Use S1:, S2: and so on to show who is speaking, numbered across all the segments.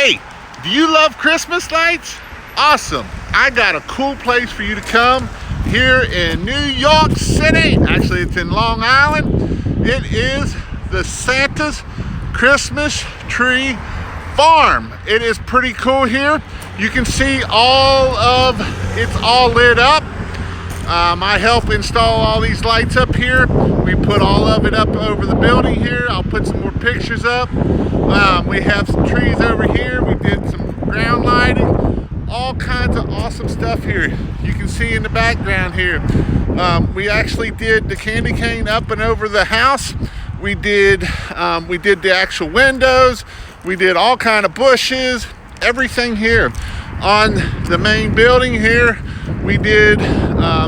S1: Hey, do you love Christmas lights? Awesome. I got a cool place for you to come here in New York City. Actually, it's in Long Island. It is the Santa's Christmas Tree Farm. It is pretty cool here. You can see it's all lit up. I help install all these lights up here. We put all of it up over the building here. I'll put some more pictures up. We have some trees over here. We did some ground lighting, all kinds of awesome stuff here. You can see in the background here. We actually did the candy cane up and over the house. We did the actual windows. We did all kind of bushes, everything here. On the main building here, we did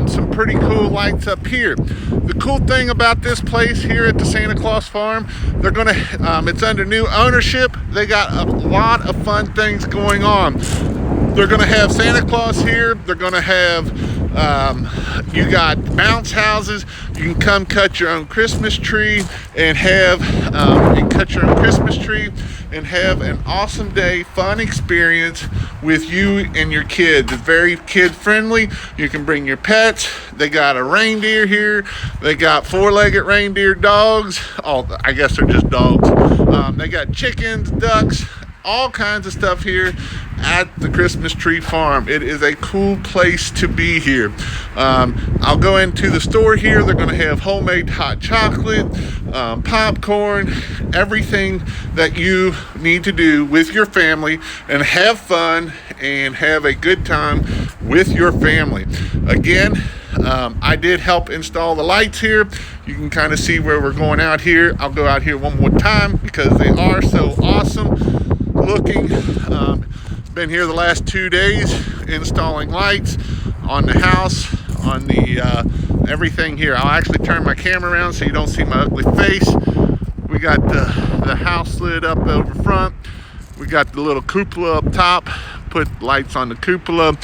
S1: some pretty cool lights up here. The cool thing about this place here at the Santa Claus Farm, it's under new ownership. They got a lot of fun things going on. They're gonna have Santa Claus here. They're gonna have, you got bounce houses. You can come cut your own Christmas tree and cut your own Christmas tree and have an awesome day, fun experience with you and your kids. It's very kid friendly. You can bring your pets. They got a reindeer here. They got four-legged reindeer dogs. I guess they're just dogs. They got chickens, ducks, all kinds of stuff here at the Christmas Tree Farm. It is a cool place to be here. I'll go into the store here. They're going to have homemade hot chocolate, popcorn, everything that you need to do with your family and have fun and have a good time with your family. Again, I did help install the lights here. You can kind of see where we're going out here. I'll go out here one more time because they are so awesome looking. Been here the last 2 days installing lights on the house, on the everything here. I'll actually turn my camera around so you don't see my ugly face. We got the house lit up over front. We got the little cupola up top. Put lights on the cupola.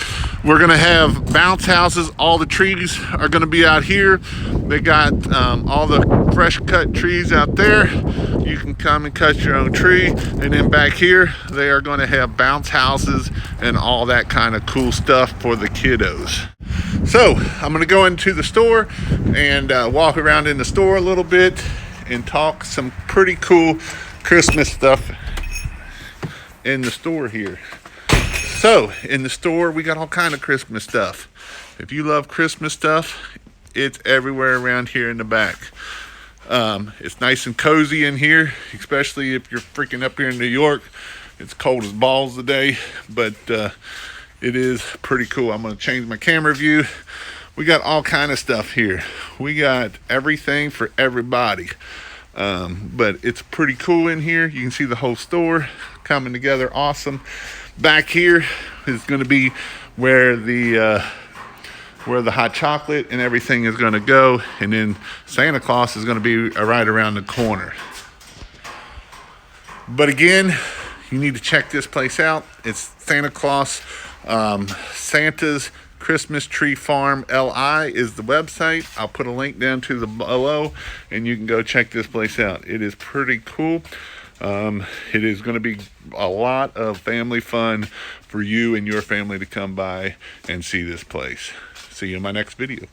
S1: We're gonna have bounce houses. All the trees are gonna be out here. They got all the fresh cut trees out there. You can come and cut your own tree. And then back here, they are gonna have bounce houses and all that kind of cool stuff for the kiddos. So I'm gonna go into the store and walk around in the store a little bit and talk some pretty cool Christmas stuff in the store here. So in the store, we got all kind of Christmas stuff. If you love Christmas stuff, it's everywhere around here in the back. It's nice and cozy in here, especially if you're freaking up here in New York. It's cold as balls today, but it is pretty cool. I'm gonna change my camera view. We got all kind of stuff here. We got everything for everybody. But it's pretty cool in here. You can see the whole store coming together awesome. Back here is going to be where the hot chocolate and everything is going to go, and then Santa Claus is going to be right around the corner. But again, you need to check this place out. It's Santa Claus, Santa's Christmas Tree Farm LI is the website. I'll put a link down to the below and you can go check this place out. It is pretty cool. It is going to be a lot of family fun for you and your family to come by and see this place. See you in my next video.